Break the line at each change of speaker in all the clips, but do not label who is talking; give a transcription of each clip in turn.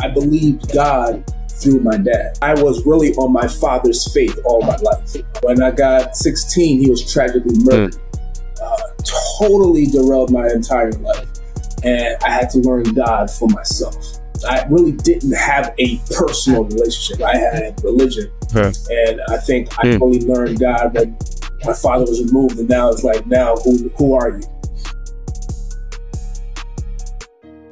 I believed God through my dad. I was really on my father's faith all my life. When I got 16, he was tragically murdered. Totally derailed my entire life. And I had to learn God for myself. I really didn't have a personal relationship. I had religion. And I think I only learned God when my father was removed. And now it's like, now who are you?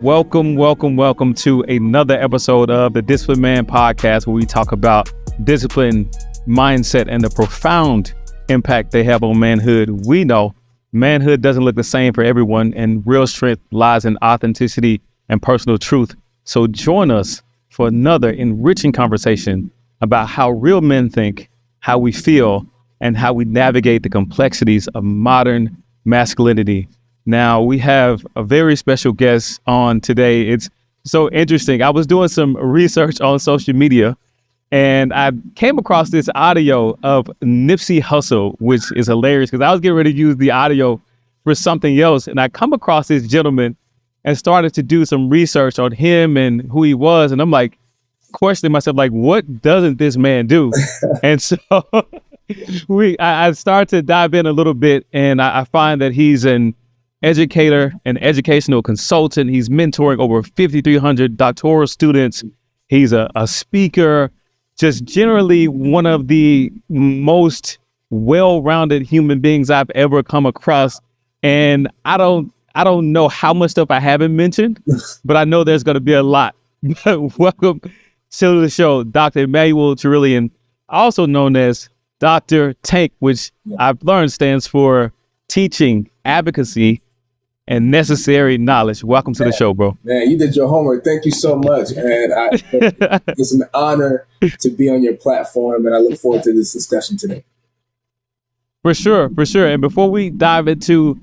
Welcome to another episode of the Discipline Man podcast, where we talk about discipline, mindset, and the profound impact they have on manhood. We know manhood doesn't look the same for everyone, and real strength lies in authenticity and personal truth. So join us for another enriching conversation about how real men think, how we feel, and how we navigate the complexities of modern masculinity. Now, we have a very special guest on today. It's so interesting. I was doing some research on social media, and I came across this audio of Nipsey Hussle, which is hilarious because I was getting ready to use the audio for something else. And I come across this gentleman and started to do some research on him and who he was. And I'm like, questioning myself, like, what doesn't this man do? And so I started to dive in a little bit, and I find that he's an educator, an educational consultant. He's mentoring over 5,300 doctoral students. He's a speaker, just generally one of the most well-rounded human beings I've ever come across. And I don't know how much stuff I haven't mentioned, but I know there's going to be a lot. Welcome to the show, Dr. Emmanuel Cherilien, also known as Dr. Tank, which I've learned stands for Teaching, Advocacy, and Necessary Knowledge. Welcome to the show, bro.
Man, you did your homework. Thank you so much. And it's an honor to be on your platform, and I look forward to this discussion today.
For sure. And before we dive into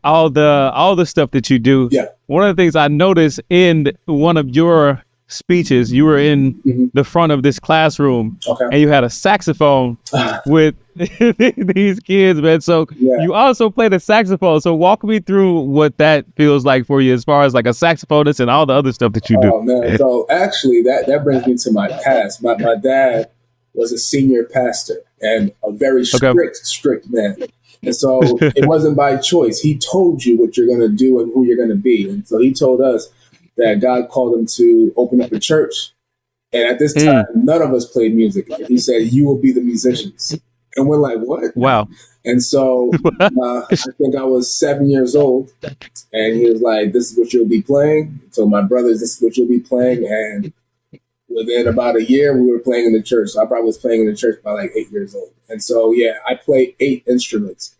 all the stuff that you do, one of the things I noticed in one of your speeches, you were in the front of this classroom, and you had a saxophone with these kids, man. So you also play the saxophone. So walk me through what that feels like for you, as far as like a saxophonist and all the other stuff that you do.
Oh man, so actually that brings me to my past. My dad was a senior pastor and a very strict man. And so it wasn't by choice. He told you what you're going to do and who you're going to be. And so he told us that God called him to open up a church. And at this time, none of us played music. He said, you will be the musicians. And we're like, what?
Wow.
And so I think I was 7 years old. And he was like, this is what you'll be playing. So my brothers, this is what you'll be playing. And within about a year, we were playing in the church. So I probably was playing in the church by like 8 years old. And so, I play 8 instruments,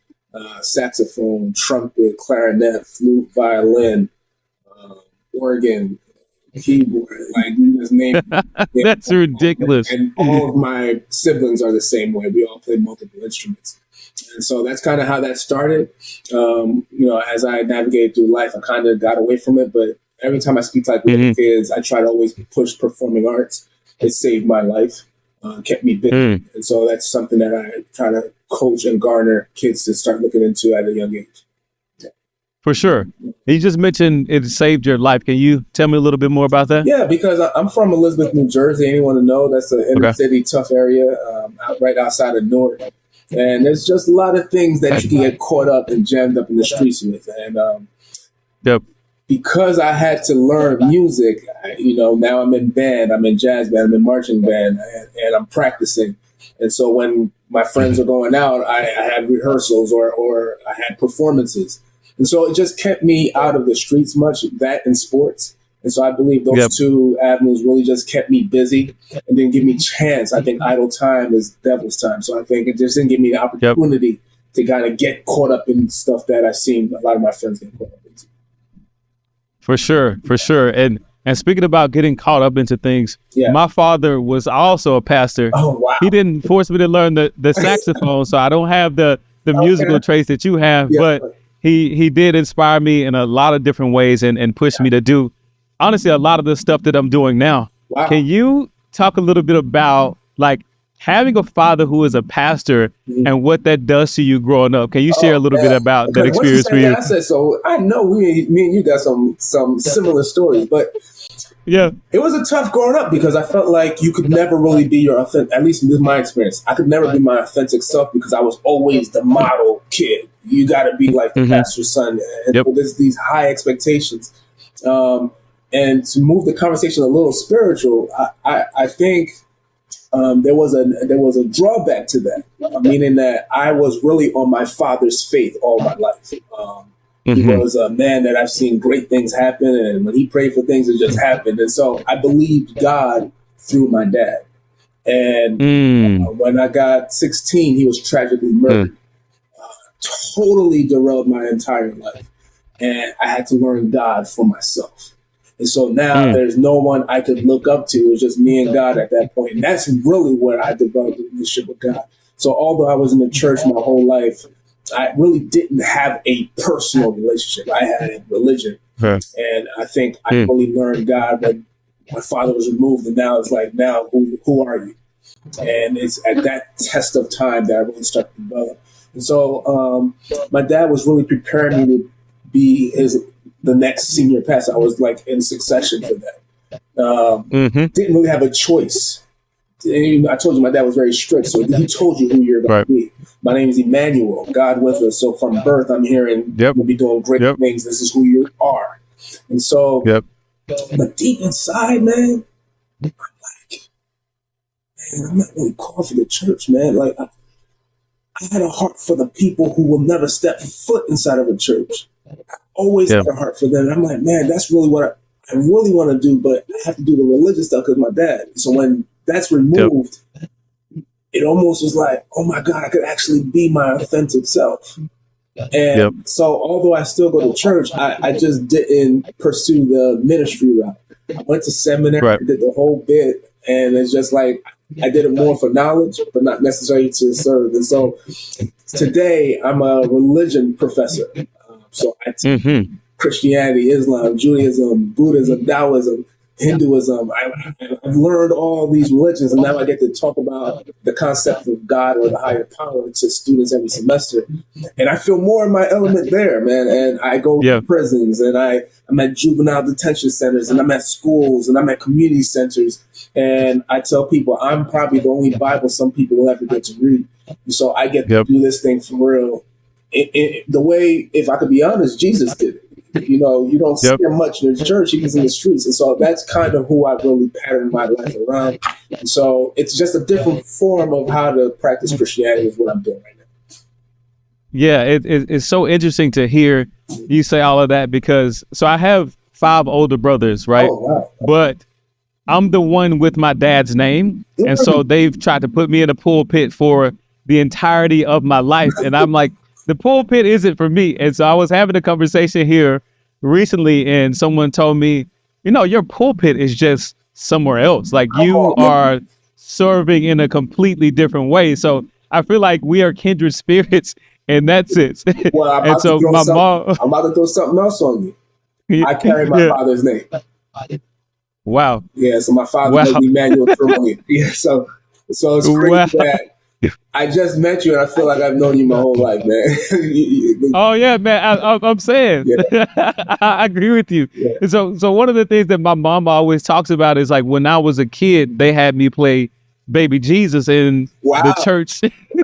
saxophone, trumpet, clarinet, flute, violin, organ, keyboard, like you just name it.
That's ridiculous.
And all of my siblings are the same way. We all play multiple instruments. And so that's kind of how that started. As I navigated through life, I kind of got away from it. But every time I speak to like little kids, I try to always push performing arts. It saved my life, kept me busy. And so that's something that I try to coach and garner kids to start looking into at a young age.
For sure. You just mentioned it saved your life. Can you tell me a little bit more about that?
Yeah, because I'm from Elizabeth, New Jersey. Anyone to know, that's an inner city tough area right outside of Newark. And there's just a lot of things that you can get caught up and jammed up in the streets with. And because I had to learn music, now I'm in band, I'm in jazz band, I'm in marching band, and I'm practicing. And so when my friends are going out, I had rehearsals or I had performances. And so it just kept me out of the streets much, that and sports. And so I believe those two avenues really just kept me busy and didn't give me chance. I think idle time is devil's time. So I think it just didn't give me the opportunity to kind of get caught up in stuff that I've seen a lot of my friends get caught up into.
For sure. And speaking about getting caught up into things, my father was also a pastor.
Oh, wow.
He didn't force me to learn the saxophone, so I don't have the musical traits that you have, but he did inspire me in a lot of different ways and push me to do, honestly, a lot of the stuff that I'm doing now. Wow. Can you talk a little bit about like having a father who is a pastor and what that does to you growing up? Can you share a little bit about that experience for you?
I said, so I know me and you got some similar stories, but
Yeah.
It was a tough growing up because I felt like you could never really be your authentic, at least in my experience. I could never be my authentic self because I was always the model kid. You got to be like the pastor's son. And there's these high expectations. And to move the conversation a little spiritual, I think there was a drawback to that, meaning that I was really on my father's faith all my life. He was a man that I've seen great things happen, and when he prayed for things, it just happened. And so I believed God through my dad. And when I got 16, he was tragically murdered. Totally derailed my entire life. And I had to learn God for myself. And so now there's no one I could look up to. It was just me and God at that point. And that's really where I developed a relationship with God. So although I was in the church my whole life, I really didn't have a personal relationship. I had a religion. And I think I really learned God when my father was removed. And now it's like, now who are you? And it's at that test of time that I really started to develop. And so my dad was really preparing me to be the next senior pastor. I was like in succession for that. Didn't really have a choice. And I told you my dad was very strict, so he told you who you're going to be. My name is Emmanuel, God with us. So from birth, I'm hearing you'll be doing great things. This is who you are. And so, but deep inside, man, I'm like, man, I'm not really called for the church, man. Like, I had a heart for the people who will never step foot inside of a church. I always had a heart for them. And I'm like, man, that's really what I really want to do, but I have to do the religious stuff because my dad. So when that's removed, it almost was like, oh my God, I could actually be my authentic self. And so although I still go to church, I just didn't pursue the ministry route. I went to seminary, did the whole bit, and it's just like, I did it more for knowledge, but not necessarily to serve. And so today I'm a religion professor. So I teach Christianity, Islam, Judaism, Buddhism, Taoism, Hinduism. I've learned all these religions, and now I get to talk about the concept of God or the higher power to students every semester. And I feel more in my element there, man. And I go to prisons, and I'm at juvenile detention centers, and I'm at schools, and I'm at community centers. And I tell people I'm probably the only Bible some people will ever get to read. And so I get to do this thing for real. The way, if I could be honest, Jesus did it. You know, you don't see him much in the church. He was in the streets. And so that's kind of who I really patterned my life around. And so it's just a different form of how to practice Christianity is what I'm doing right now.
Yeah, it's so interesting to hear you say all of that because, so I have 5 older brothers, right?
Oh, wow.
But I'm the one with my dad's name. And so they've tried to put me in a pulpit for the entirety of my life. And I'm like, the pulpit isn't for me. And so I was having a conversation here recently and someone told me, you know, your pulpit is just somewhere else. Like you are serving in a completely different way. So I feel like we are kindred spirits in that sense.
Well,
and so my mom,
I'm about to throw something else on you. I carry my father's name.
Wow.
Yeah. So my father was Emmanuel Cherilien. Yeah. So it's crazy that I just met you and I feel like I've known you my whole life, man.
Oh yeah, man. I'm saying, I agree with you. Yeah. So one of the things that my mom always talks about is like when I was a kid, they had me play baby Jesus in the church,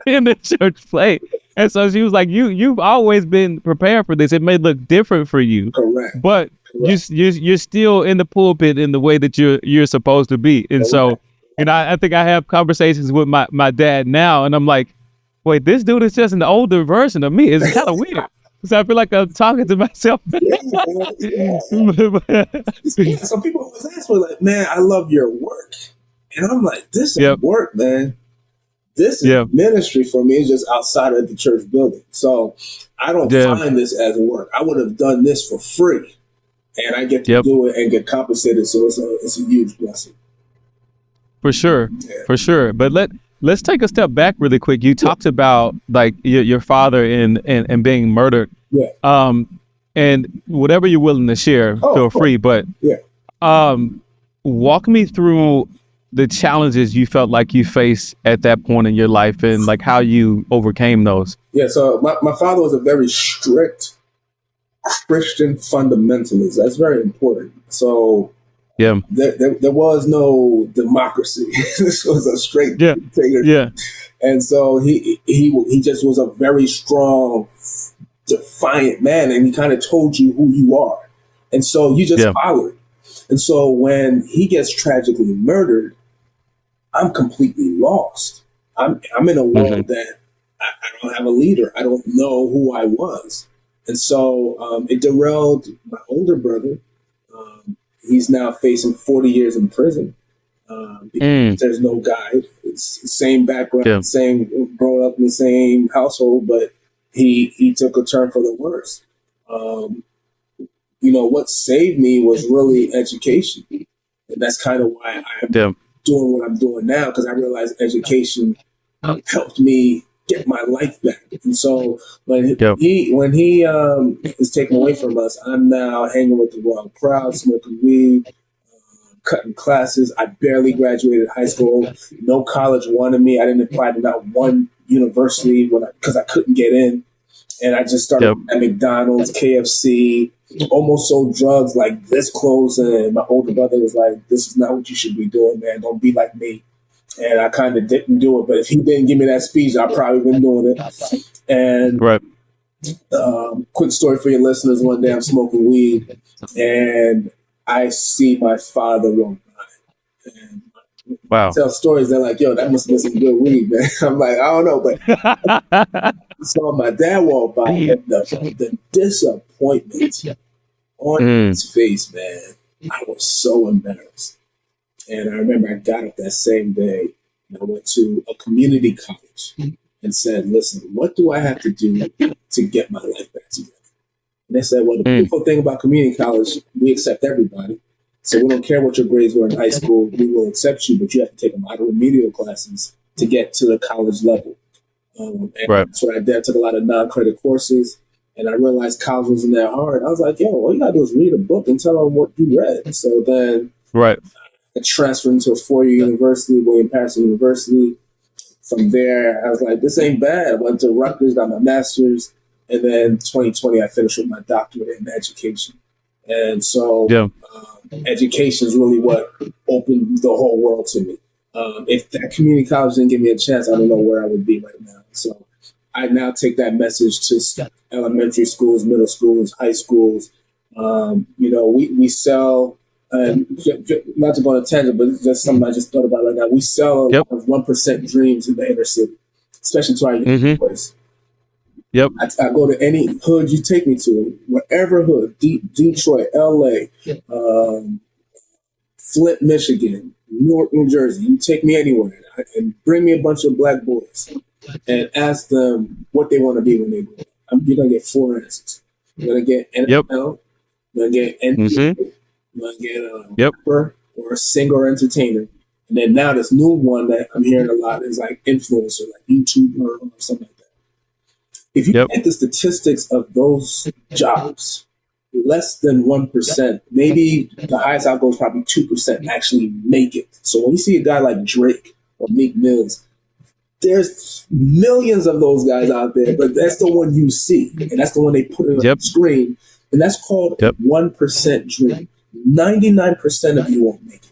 in the church play. And so she was like, you've always been prepared for this. It may look different for you, but you're still in the pulpit in the way that you're supposed to be. And so, and I think I have conversations with my dad now, and I'm like, wait, this dude is just an older version of me. It's kind of weird. So I feel like I'm talking to myself.
Some people always ask me, like, man, I love your work. And I'm like, this is work, man. This is ministry for me. It's just outside of the church building. So I don't find this as work. I would have done this for free. And I get to do it and get compensated. So it's a huge blessing.
For sure. For sure. But let's take a step back really quick. You talked about like your father and being murdered. And whatever you're willing to share, feel free. But walk me through the challenges you felt like you faced at that point in your life and like how you overcame those.
Yeah. So my father was a very strict Christian fundamentalist. That's very important. So there was no democracy. This was a straight dictator.
Yeah.
And so he just was a very strong, defiant man, and he kind of told you who you are. And so you just followed. And so when he gets tragically murdered, I'm completely lost. I'm in a world that I don't have a leader. I don't know who I was. And so it derailed my older brother. He's now facing 40 years in prison. Because there's no guide. It's the same background, same growing up in the same household, but he took a turn for the worse. What saved me was really education. And that's kind of why I'm doing what I'm doing now, because I realized education helped me get my life back. And so when he is taken away from us, I'm now hanging with the wrong crowd, smoking weed, cutting classes. I barely graduated high school. No college wanted me. I didn't apply to not one university because I couldn't get in. And I just started at McDonald's, KFC, almost sold drugs like this close. And my older brother was like, "This is not what you should be doing, man. Don't be like me." And I kind of didn't do it. But if he didn't give me that speech, I'd probably been doing it. And quick story for your listeners. One day I'm smoking weed and I see my father roll by. And I tell stories. They're like, "Yo, that must have been some good weed, man." I'm like, "I don't know." But saw my dad walk by, and the disappointment on his face, man. I was so embarrassed. And I remember I got up that same day and I went to a community college and said, "Listen, what do I have to do to get my life back together?" And they said, "Well, the beautiful thing about community college, we accept everybody. So we don't care what your grades were in high school. We will accept you, but you have to take a lot of remedial classes to get to the college level." And that's what I did. I took a lot of non-credit courses, and I realized college wasn't that hard. I was like, "Yo, all you gotta do is read a book and tell them what you read." So then I transferred into a 4-year university, William Patterson University. From there, I was like, "This ain't bad." I went to Rutgers, got my master's, and then 2020, I finished with my doctorate in education. And so education is really what opened the whole world to me. If that community college didn't give me a chance, I don't know where I would be right now. So I now take that message to elementary schools, middle schools, high schools. We sell, and not to go on a tangent, but it's just something I just thought about right now. We sell a lot of 1% dreams in the inner city, especially to our young boys. I go to any hood you take me to, whatever hood, Detroit, LA, Flint, Michigan, Newark, New Jersey. You take me anywhere and bring me a bunch of black boys and ask them what they want to be when they grow up. You're going to get 4 answers. You're going to get NFL, you're going to get NBA, you're going to get a rapper or a singer or entertainer. And then now this new one that I'm hearing a lot is like influencer, like YouTuber or something like that. If you look at the statistics of those jobs, less than 1%, maybe the highest I'll go is probably 2% actually make it. So when you see a guy like Drake or Meek Mills, there's millions of those guys out there, but that's the one you see. And that's the one they put on the screen. And that's called 1% dream. 99% of you won't make it.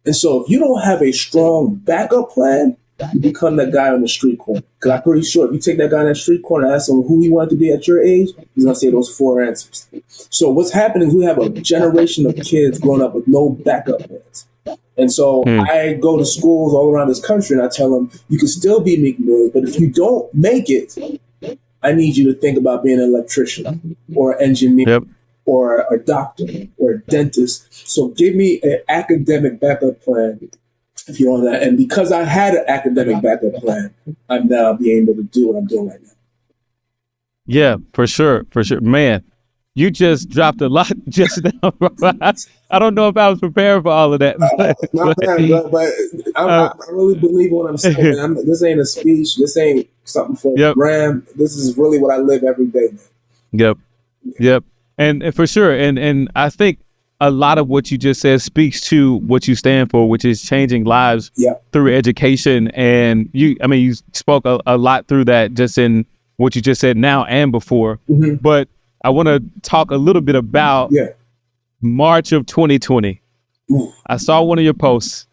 And so if you don't have a strong backup plan, you become that guy on the street corner. Because I'm pretty sure if you take that guy on that street corner and ask him who he wanted to be at your age, he's going to say those 4 answers. So what's happening is we have a generation of kids growing up with no backup plans. And so I go to schools all around this country and I tell them, you can still be Meek Mills, but if you don't make it, I need you to think about being an electrician or an engineer or a doctor or a dentist. So give me an academic backup plan if you're on that. And because I had an academic backup plan, I'm now being able to do what I'm doing right now.
Yeah, for sure. For sure. Man, you just dropped a lot just now. I don't know if I was prepared for all of that.
Not bad, but I really believe what I'm saying. This ain't a speech. This ain't something for the brand. This is really what I live every day, man. Yep. And for sure. And I think a lot of what you just said speaks to what you stand for, which is changing lives through education. And you spoke a lot through that just in what you just said now and before. But I want to talk a little bit about March of 2020.
I saw one of your posts.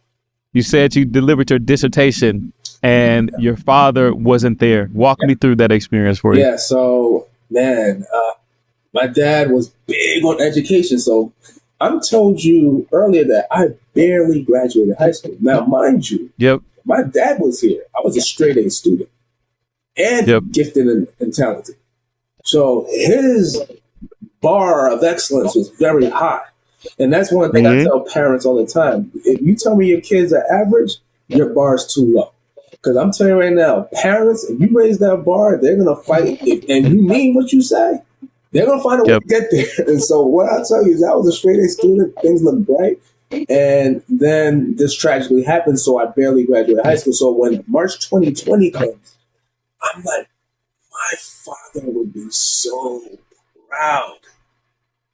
You said you delivered your dissertation and your father wasn't there. Walk me through that experience for you.
Yeah, so, man, my dad was big on education. So I told you earlier that I barely graduated high school. Now, mind you, my dad was here. I was a straight A student and gifted and talented. So his bar of excellence was very high. And that's one thing I tell parents all the time. If you tell me your kids are average, your bar is too low. Because I'm telling you right now, parents, if you raise that bar, they're going to fight. And you mean what you say, they're going to find a way to get there. And so what I tell you is I was a straight A student. Things looked bright. And then this tragically happened. So I barely graduated high school. So when March 2020 comes, I'm like, my father would be so proud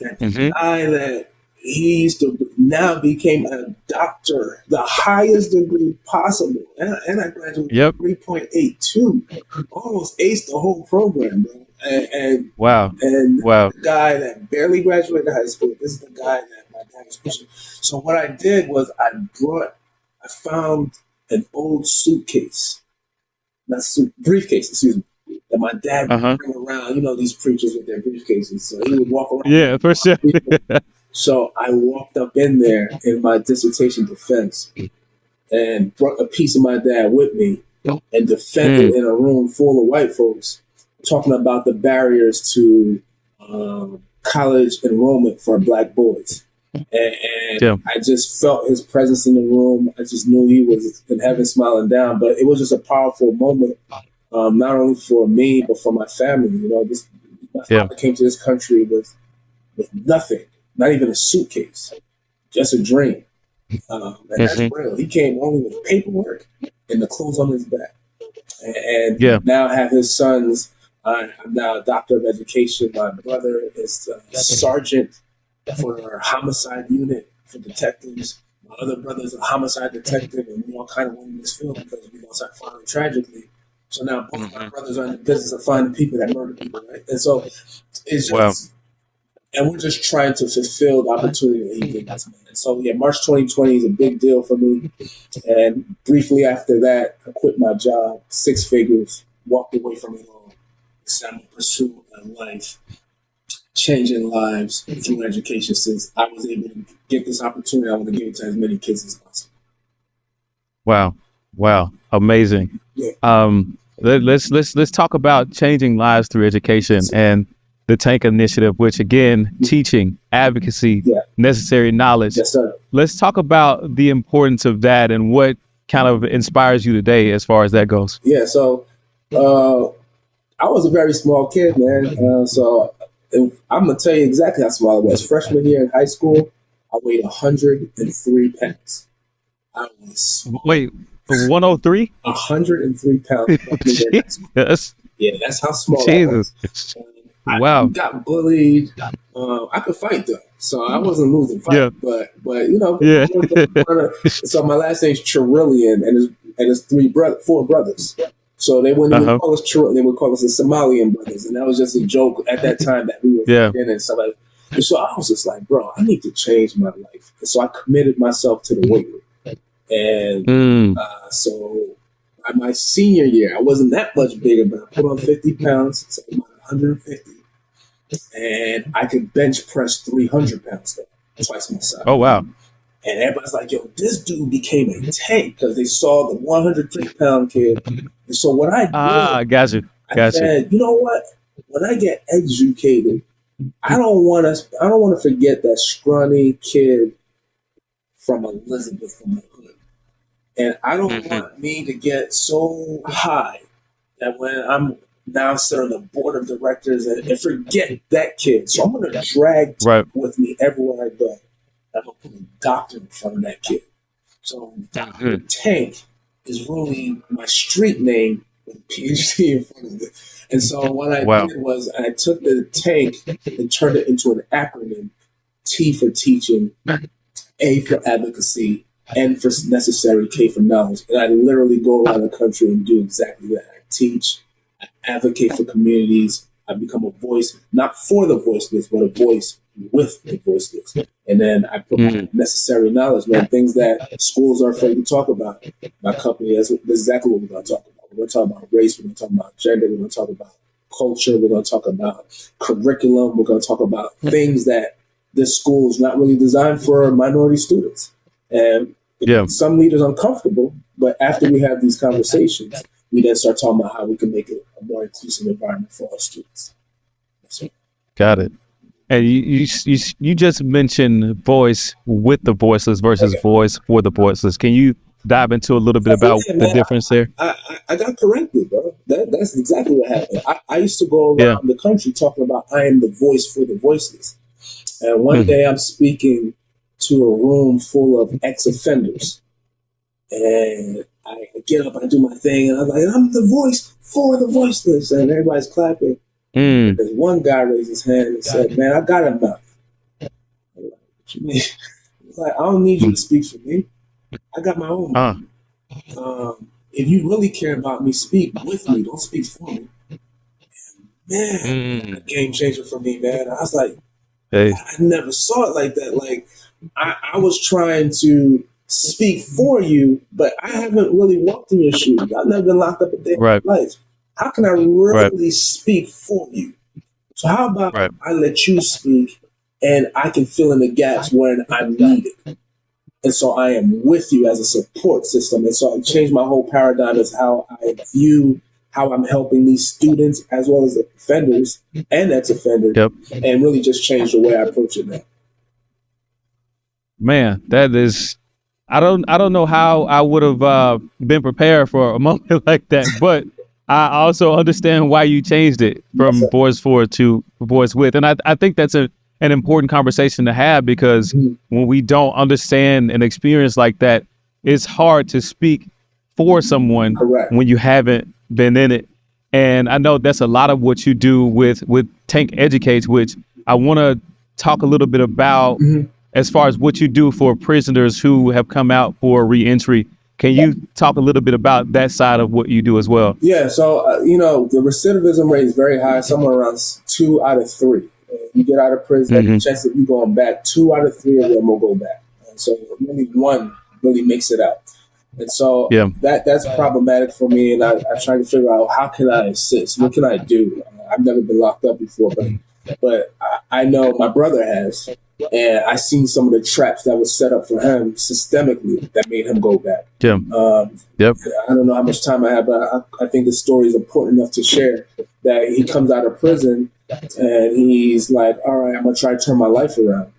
that the guy that he used to now became a doctor, the highest degree possible. And I graduated 3.82, almost aced the whole program, bro. And the guy that barely graduated high school, this is the guy that my dad was pushing. So what I did was I found an old briefcase, excuse me, that my dad would bring around. You know, these preachers with their briefcases. So he would walk around.
Yeah, for sure.
So I walked up in there in my dissertation defense and brought a piece of my dad with me and defended in a room full of white folks talking about the barriers to college enrollment for Black boys. And I just felt his presence in the room. I just knew he was in heaven smiling down. But it was just a powerful moment, not only for me, but for my family. You know, my father came to this country with nothing. Not even a suitcase, just a dream. And that's real. He came only with paperwork and the clothes on his back. And now I have his sons. I'm now a doctor of education. My brother is a sergeant for our homicide unit for detectives. My other brother is a homicide detective, and we all kind of went in this field because we lost our father tragically. So now both my brothers are in the business of finding people that murder people, right? And so it's just... And we're just trying to fulfill the opportunity that he gave us, man. And so, March 2020 is a big deal for me. And briefly after that, I quit my job, 6 figures, walked away from it all. I'm in pursuit of life, changing lives through education. Since I was able to get this opportunity, I want to give it to as many kids as possible.
Wow. Amazing. Yeah. Let's talk about changing lives through education and the Tank Initiative, which again, teaching, advocacy, necessary knowledge.
Yes, sir.
Let's talk about the importance of that and what kind of inspires you today as far as that goes.
Yeah, so I was a very small kid, man. So I'm going to tell you exactly how small I was. Freshman year in high school, I weighed 103 pounds. I was...
Wait, 103?
103 pounds.
Yes.
Yeah, that's how small I was. I got bullied. I could fight though, so I wasn't losing fight. But you know, so my last name's Cherilien, and his 4 brothers. So they wouldn't even call us Cherilien; they would call us the Somalian brothers, and that was just a joke at that time that we were in and stuff like. And so I was just like, bro, I need to change my life. And so I committed myself to the weight room, and so my senior year, I wasn't that much bigger, but I put on 50 pounds. So 150, and I could bench press 300 pounds though, twice my size.
Oh wow!
And everybody's like, "Yo, this dude became a tank," because they saw the 103-pound kid. And so what I did, I said, you know what? When I get educated, I don't want to forget that scrawny kid from Elizabeth from the hood, and I don't want me to get so high that when I'm now sit on the board of directors and forget that kid. So I'm going to drag with me everywhere I go. I'm going to put a doctor in front of that kid. So Dr. Tank is really my street name with a PhD in front of it. And so what I did was I took the Tank and turned it into an acronym: T for teaching, A for advocacy, N for necessary, K for knowledge. And I literally go around the country and do exactly that. I teach, I advocate for communities. I become a voice, not for the voiceless, but a voice with the voiceless. And then I put necessary knowledge, man, things that schools are afraid to talk about. My company, that's exactly what we're going to talk about. We're going to talk about race. We're going to talk about gender. We're going to talk about culture. We're going to talk about curriculum. We're going to talk about things that this school is not really designed for minority students. And some leaders uncomfortable, but after we have these conversations, we then start talking about how we can make it a more inclusive environment for our students.
Got it. And you just mentioned voice with the voiceless versus voice for the voiceless. Can you dive into a little bit about the difference there?
I got corrected, bro. That's exactly what happened. I used to go around the country talking about I am the voice for the voiceless. And one day I'm speaking to a room full of ex-offenders. And I get up, I do my thing, and I'm like, I'm the voice for the voiceless. And everybody's clapping. There's one guy raised his hand and said, man, I got a mouth. I'm like, what you mean? He's like, I don't need you to speak for me. I got my own mouth. If you really care about me, speak with me. Don't speak for me. Man, a game changer for me, man. I was like, I never saw it like that. Like, I was trying to speak for you, but I haven't really walked in your shoes. I've never been locked up a day in my life. How can I really speak for you? So how about I let you speak and I can fill in the gaps when I'm needed? And so I am with you as a support system. And so I changed my whole paradigm as how I view how I'm helping these students as well as the offenders and ex-offenders and really just changed the way I approach it now.
Man, that is, I don't know how I would have been prepared for a moment like that, but I also understand why you changed it from voice for to voice with. And I think that's an important conversation to have, because when we don't understand an experience like that, it's hard to speak for someone when you haven't been in it. And I know that's a lot of what you do with Tank Educates, which I want to talk a little bit about as far as what you do for prisoners who have come out for reentry. Can you talk a little bit about that side of what you do as well?
Yeah, so, the recidivism rate is very high, somewhere around 2 out of 3. You get out of prison, the chance of you going back, 2 out of 3 of them will go back. And so really one really makes it out. And so that's problematic for me. And I try to figure out, how can I assist? What can I do? I've never been locked up before, but I know my brother has. And I seen some of the traps that was set up for him systemically that made him go back. I don't know how much time I have, but I think the story is important enough to share, that he comes out of prison and he's like, all right, I'm going to try to turn my life around.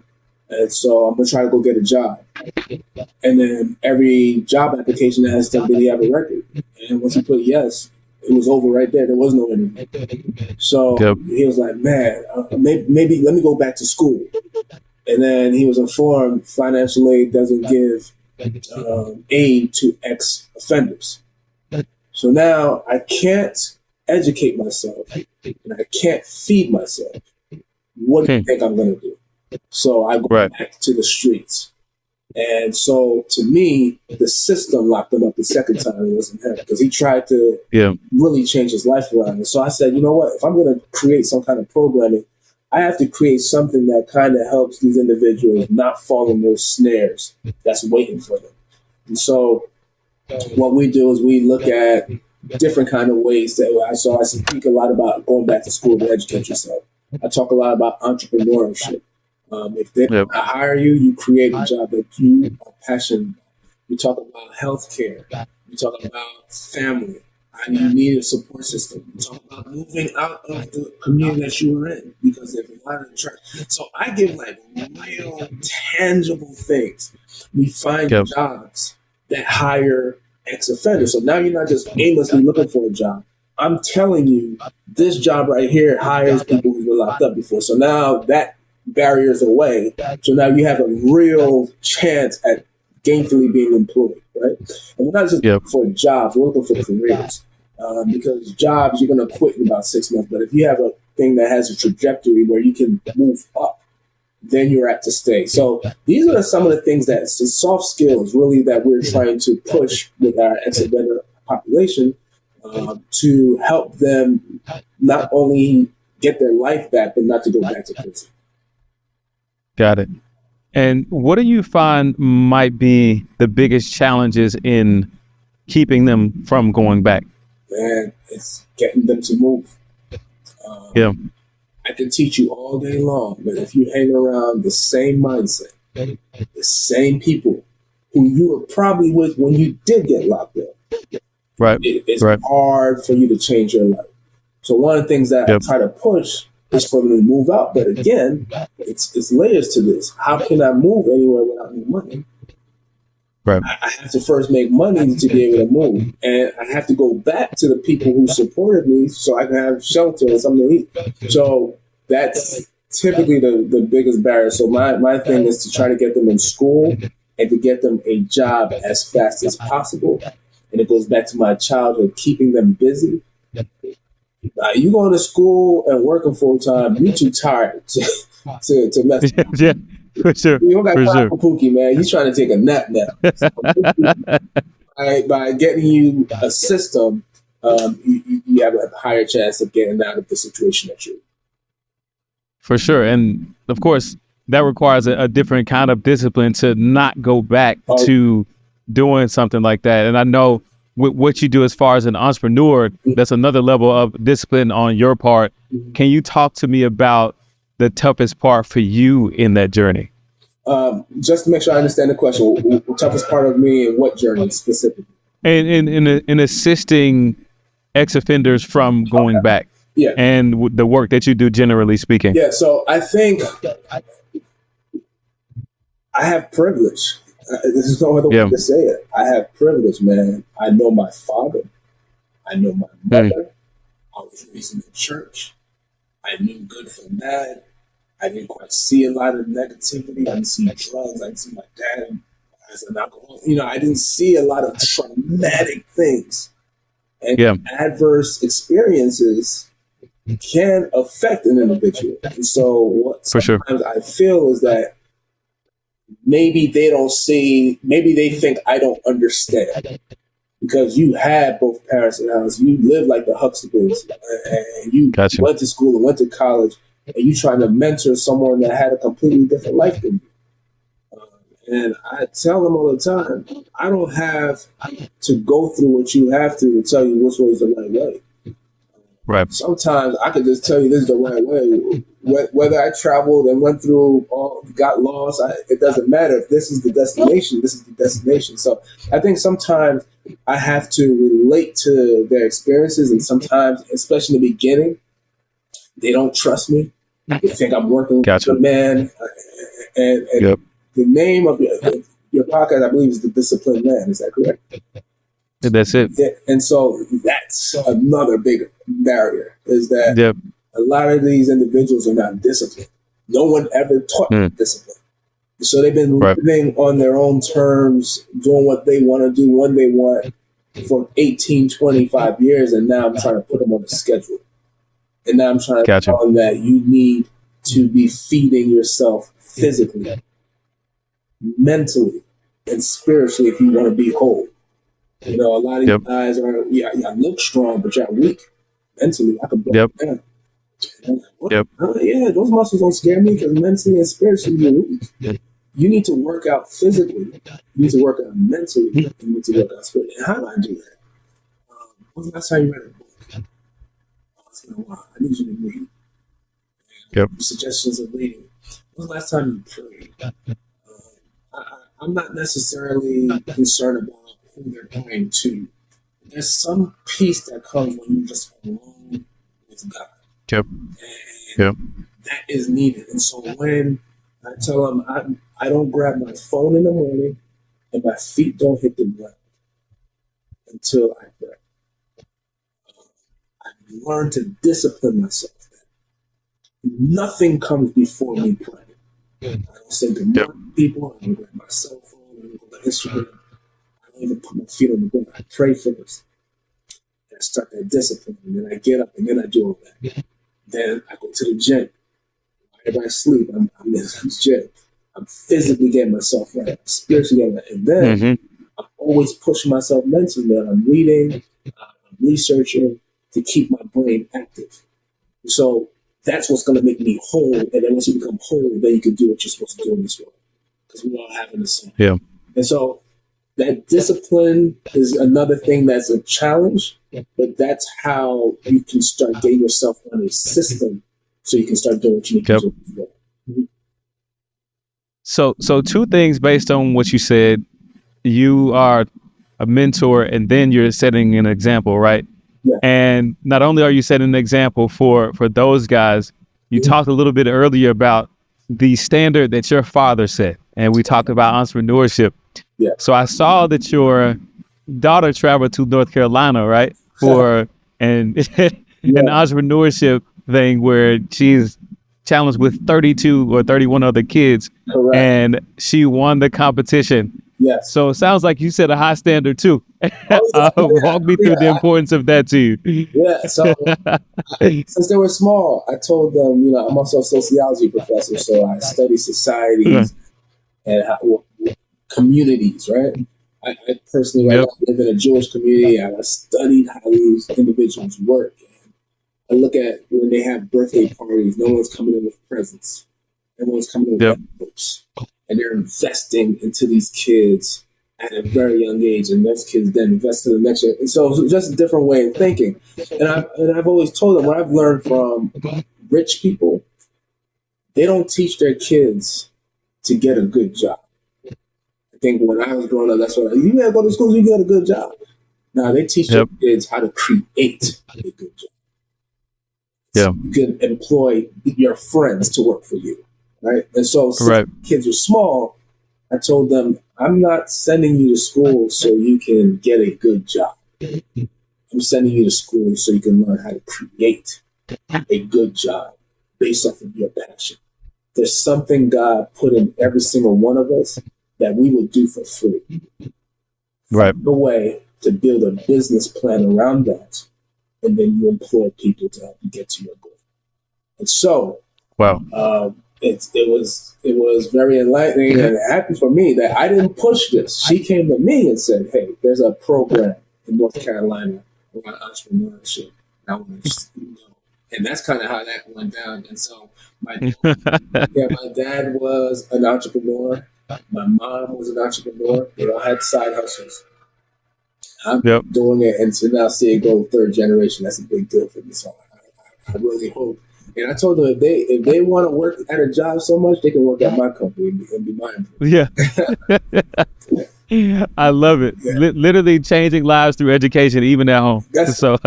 And so I'm going to try to go get a job. And then every job application asked him, did he have a record? And once he put yes, it was over right there. There was no interview. So he was like, man, maybe let me go back to school. And then he was informed financial aid doesn't give aid to ex-offenders. So now I can't educate myself and I can't feed myself. What do you think I'm going to do? So I go back to the streets. And so to me, the system locked him up the second time. It wasn't him, because he tried to really change his life around. And so I said, you know what, if I'm going to create some kind of programming, I have to create something that kind of helps these individuals not fall in those snares that's waiting for them. And so what we do is we look at different kind of ways I speak a lot about going back to school to educate yourself. I talk a lot about entrepreneurship. If they hire you, you create a job that you are passionate about. We talk about healthcare. We talk about family. And you need a support system. We talk about moving out of the community that you were in, because there's a lot of church. So I give like real tangible things. We find jobs that hire ex-offenders. So now you're not just aimlessly looking for a job. I'm telling you, this job right here hires people who've been locked up before. So now that barrier's away. So now you have a real chance at gainfully being employed, right? And we're not just looking for jobs, we're looking for careers. Because jobs, you're going to quit in about 6 months. But if you have a thing that has a trajectory where you can move up, then you're apt to stay. So these are some of the things the soft skills really that we're trying to push with our ex-offender population to help them not only get their life back, but not to go back to prison.
Got it. And what do you find might be the biggest challenges in keeping them from going back?
Man, it's getting them to move.
Yeah.
I can teach you all day long, but if you hang around the same mindset, the same people who you were probably with when you did get locked up,
Right.
it's
Right.
hard for you to change your life. So one of the things that I try to push is for them to move out. But again, it's layers to this. How can I move anywhere without any money?
Right.
I have to first make money to be able to move. And I have to go back to the people who supported me so I can have shelter and something to eat. So that's typically the biggest barrier. So my thing is to try to get them in school and to get them a job as fast as possible. And it goes back to my childhood, keeping them busy. You going to school and working full time, you too tired to mess.
Yeah, for sure.
You don't got
For
time
sure.
for Pookie, man. He's trying to take a nap now. So, by getting you a system, you have a higher chance of getting out of the situation that you're in.
For sure. And of course, that requires a different kind of discipline to not go back to doing something like that. And I know with what you do as far as an entrepreneur, that's another level of discipline on your part. Can you talk to me about the toughest part for you in that journey?
Just to make sure I understand the question, the toughest part of me and what journey specifically?
And in assisting ex-offenders from going back.
Yeah.
And the work that you do, generally speaking.
Yeah, so I think I have privilege. There's no other way to say it. I have privilege, man. I know my father. I know my mother. I was raised in the church. I knew good from bad. I didn't quite see a lot of negativity. I didn't see drugs. I didn't see my dad as an alcoholic. I didn't see a lot of traumatic things. And adverse experiences can affect an individual. And so what sometimes I feel is that maybe they think I don't understand because you had both parents in the house. You lived like the Huxtables and you went to school and went to college and you trying to mentor someone that had a completely different life than you. And I tell them all the time, I don't have to go through what you have to tell you which way is the right way.
Right.
Sometimes I could just tell you this is the right way. Whether I traveled and went through or got lost, it doesn't matter. If this is the destination, this is the destination. So I think sometimes I have to relate to their experiences, and sometimes, especially in the beginning, they don't trust me. They think I'm working with a man. And the name of your podcast, I believe, is The Disciplined Man. Is that correct?
That's it.
And so that's another big barrier is that a lot of these individuals are not disciplined. No one ever taught them discipline. So they've been living on their own terms, doing what they want to do when they want for 18, 25 years. And now I'm trying to put them on a schedule. And now I'm trying to tell them that you need to be feeding yourself physically, mentally, and spiritually if you want to be whole. A lot of you guys are, I look strong, but you're weak mentally. I can break down. Those muscles don't scare me because mentally and spiritually you're weak. You need to work out physically. You need to work out mentally. You need to work out spiritually. And how do I do that? When was the last time you read a book? It's been a while. I need you to read. Suggestions of reading. When was the last time you prayed? I'm not necessarily concerned about who they're praying to. There's some peace that comes when you're just alone with God. And that is needed. And so when I tell them I don't grab my phone in the morning and my feet don't hit the ground until I pray. I've learned to discipline myself. Nothing comes before me praying. I don't say good morning to people. I don't grab my cell phone. I don't go to Instagram. I don't even put my feet on the ground. I pray first. And I start that discipline. And then I get up and then I do all that. Then I go to the gym. Whenever I sleep, I'm in the gym. I'm physically getting myself right. I'm spiritually getting right. And then I'm always pushing myself mentally. Man. I'm reading, I'm researching to keep my brain active. So That's what's going to make me whole. And then once you become whole, then you can do what you're supposed to do in this world. Because we all have in the same.
Yeah.
And so that discipline is another thing that's a challenge, but that's how you can start getting yourself on a system so you can start doing what you need to do. Mm-hmm.
So two things based on what you said. You are a mentor and then you're setting an example, right?
Yeah.
And not only are you setting an example for those guys, you talked a little bit earlier about the standard that your father set. And we talked about entrepreneurship.
Yeah.
So I saw that your daughter traveled to North Carolina, right? For an entrepreneurship thing where she's challenged with 32 or 31 other kids.
Correct.
And she won the competition.
Yes.
So it sounds like you set a high standard too. Walk me through the importance of that to you.
Yeah. So since they were small, I told them, I'm also a sociology professor, so I study societies and communities, right? I personally now live in a Jewish community, and I studied how these individuals work. I look at when they have birthday parties, no one's coming in with presents. Everyone's coming in with envelopes. And they're investing into these kids at a very young age, and those kids then invest in the next year. And so it's just a different way of thinking. And I've always told them what I've learned from rich people, they don't teach their kids to get a good job. I think when I was growing up, that's what you gotta go to school, you get a good job. Now they teach their kids how to create a good job. So you can employ your friends to work for you. Right. And so since kids were small, I told them, I'm not sending you to school so you can get a good job. I'm sending you to school so you can learn how to create a good job based off of your passion. There's something God put in every single one of us that we would do for free.
Right.
The way to build a business plan around that, and then you employ people to help you get to your goal. And so, it was very enlightening and happy for me that I didn't push this. She came to me and said, "Hey, there's a program in North Carolina around entrepreneurship. I want to know." And that's kind of how that went down. And so my dad was an entrepreneur. My mom was an entrepreneur. They all had side hustles. I'm doing it, and to now see it go third generation, that's a big deal for me. So I really hope. And I told them if they want to work at a job so much, they can work at my company and be my employee.
Yeah. I love it.
Yeah.
Literally changing lives through education, even at home.
That's
I'm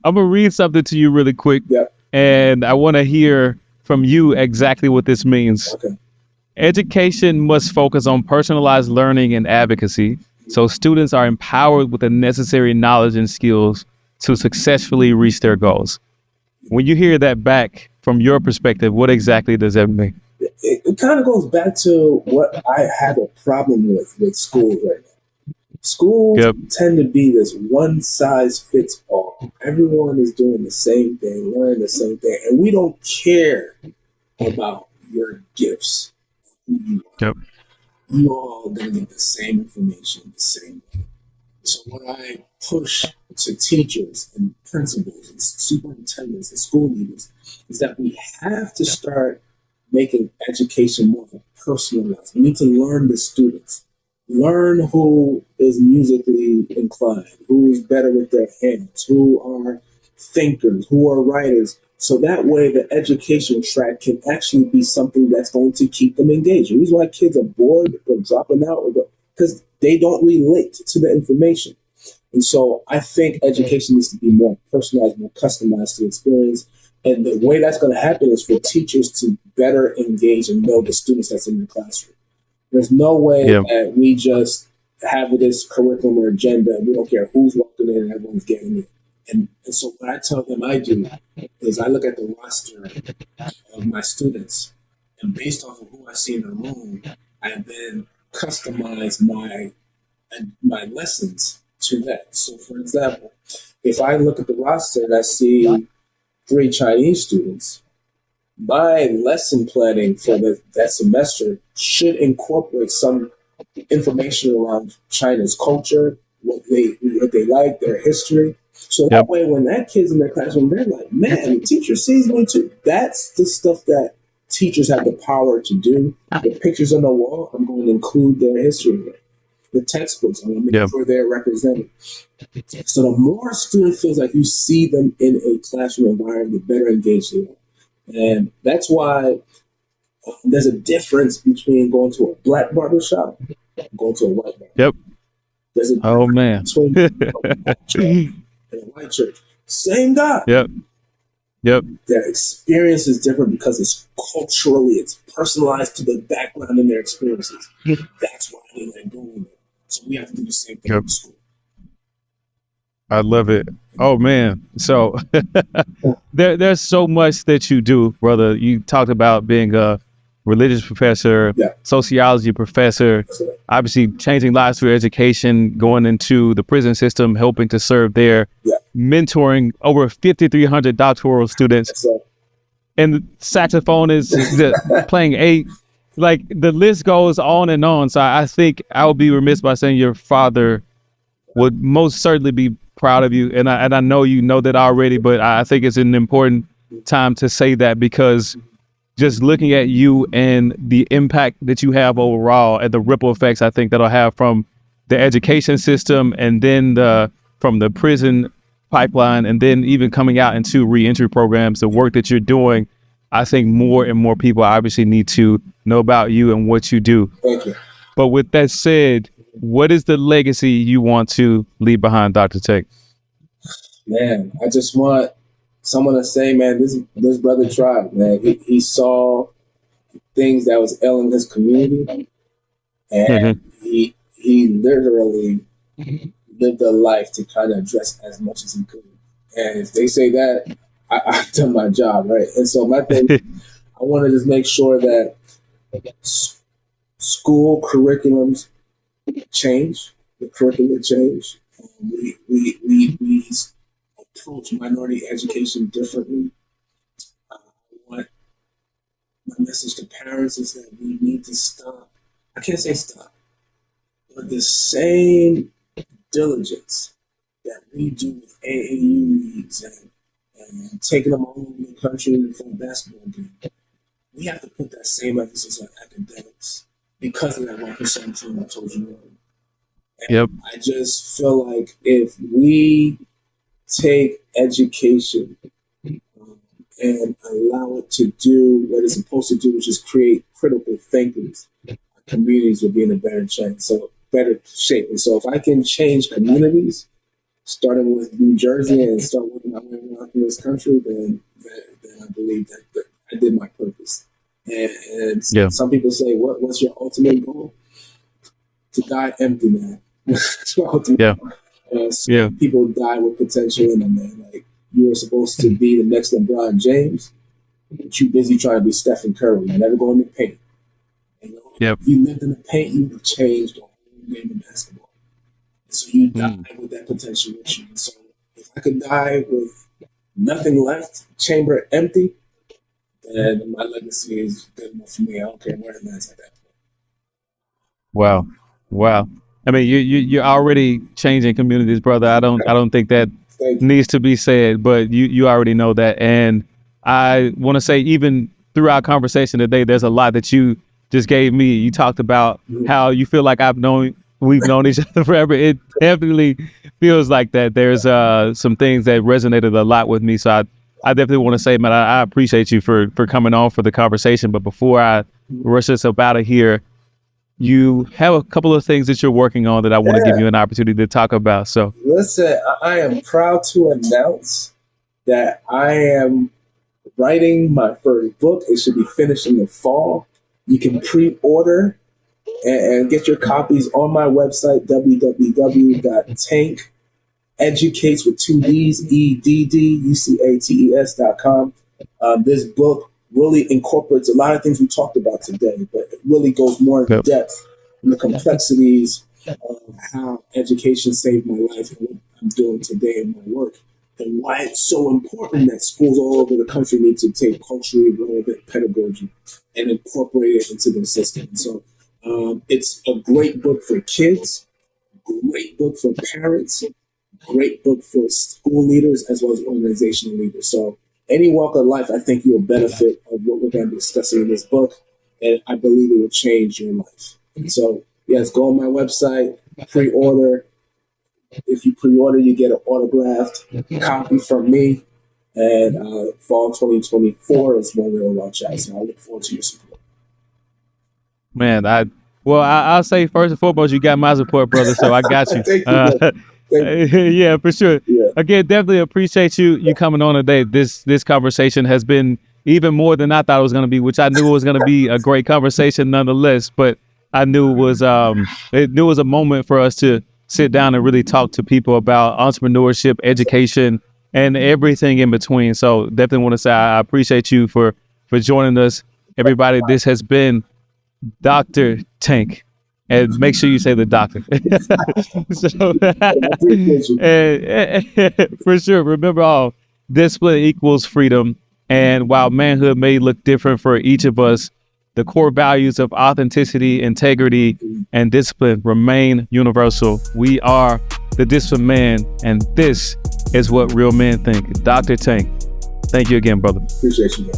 going to read something to you really quick. And I want to hear from you exactly what this means.
Okay.
Education must focus on personalized learning and advocacy, so students are empowered with the necessary knowledge and skills to successfully reach their goals. When you hear that back from your perspective, what exactly does that mean?
It kind of goes back to what I have a problem with schools right now. Schools tend to be this one size fits all. Everyone is doing the same thing, learning the same thing, and we don't care about your gifts. You all are going to get the same information the same way. So what I push to teachers and principals and superintendents and school leaders is that we have to start making education more personalized. We need to learn the students, learn who is musically inclined, who is better with their hands, who are thinkers, who are writers. So that way the education track can actually be something that's going to keep them engaged. The reason why kids are bored or dropping out because they don't relate to the information. And so I think education needs to be more personalized, more customized to the experience. And the way that's going to happen is for teachers to better engage and know the students that's in the classroom. There's no way that we just have this curriculum or agenda. We don't care who's walking in and everyone's getting it. And so what I tell them I do is I look at the roster of my students, and based off of who I see in the room, I then customize my lessons to that. So for example, if I look at the roster and I see 3 Chinese students, my lesson planning for that semester should incorporate some information around China's culture, what they like, their history, So that way, when that kid's in their classroom, they're like, man, the teacher sees me too. That's the stuff that teachers have the power to do. The pictures on the wall, I'm going to include their history in it. The textbooks, I'm going to make sure they're represented. So the more a student feels like you see them in a classroom environment, the better engaged they are. And that's why there's a difference between going to a black barbershop and going to a white barbershop.
Yep.
There's a difference between a black church and a white church. Same guy.
Yep.
Their experience is different because it's culturally, it's personalized to the background and their experiences. That's why they like going there. So we have to do the same thing in school.
I love it. Oh man. So there's so much that you do, brother. You talked about being a religious professor, sociology professor, obviously changing lives through education, going into the prison system, helping to serve there, mentoring over 5,300 doctoral students. And saxophone is playing 8. Like the list goes on and on. So I think I would be remiss by saying your father would most certainly be proud of you. And I know you know that already, but I think it's an important time to say that, because just looking at you and the impact that you have overall and the ripple effects I think that'll have from the education system, and then from the prison pipeline, and then even coming out into reentry programs, the work that you're doing, I think more and more people obviously need to know about you and what you do.
Thank you.
But with that said, what is the legacy you want to leave behind, Dr. Tech?
Man, I just want someone to say, man, this brother tried, man. He saw things that was ailing his community, and he literally lived a life to kind of address as much as he could. And if they say that, I've done my job, right? And so my thing, I want to just make sure that school curriculums change, the curriculum change. We approach minority education differently. What my message to parents is that we need to stop. I can't say stop, but the same diligence that we do with AAU leagues and taking them all over the country for a basketball game, we have to put that same emphasis on academics because of that 1% dream I told you earlier. I just feel like if we take education and allow it to do what it's supposed to do, which is create critical thinkers, communities will be in a better shape. And so if I can change communities, starting with New Jersey and start working my way around in this country, then I believe that I did my purpose. And some people say, what's your ultimate goal? To die empty, man. That's my ultimate goal. People die with potential in them, man. Like, you were supposed to be the next LeBron James, but you busy trying to be Stephen Curry. You never go in the paint. You know? If you lived in the paint, you would have changed the whole game of basketball. And so you die with that potential with you. And so if I could die with nothing left, chamber empty, then my legacy is good enough for me. I don't care where the man's at that point.
Wow. I mean, you're already changing communities, brother. I don't think that needs to be said, but you already know that. And I want to say, even through our conversation today, there's a lot that you just gave me. You talked about how you feel like we've known each other forever. It definitely feels like that. There's some things that resonated a lot with me. So I definitely want to say, man, I appreciate you for coming on for the conversation. But before I rush us up out of here, you have a couple of things that you're working on that I want to give you an opportunity to talk about. So
listen, I am proud to announce that I am writing my first book. It should be finished in the fall. You can pre-order and get your copies on my website, www.tankeducates with 2 D's, EDDUCATES.com. This book really incorporates a lot of things we talked about today, but it really goes more in depth in the complexities of how education saved my life and what I'm doing today in my work, and why it's so important that schools all over the country need to take culturally relevant pedagogy and incorporate it into their system. And so it's a great book for kids, great book for parents, great book for school leaders as well as organizational leaders. So any walk of life, I think you'll benefit of what we're going to be discussing in this book, and I believe it will change your life. And so, yes, go on my website, pre-order. If you pre-order, you get an autographed copy from me, and fall 2024 is when we'll launch out. So I look forward to your support.
Man, I'll say first and foremost, you got my support, brother. So I got you.
Thank you.
Yeah, for sure.
Yeah.
Again, definitely appreciate you coming on today. This conversation has been even more than I thought it was going to be, which I knew it was going to be a great conversation nonetheless. But I knew it was a moment for us to sit down and really talk to people about entrepreneurship, education, and everything in between. So definitely want to say I appreciate you for joining us, everybody. This has been Dr. Tank. And make sure you say the doctor. For sure. Remember all, discipline equals freedom. And while manhood may look different for each of us, the core values of authenticity, integrity, and discipline remain universal. We are the Disciplined Man, and this is what real men think. Dr. Tank, thank you again, brother.
Appreciate you, man.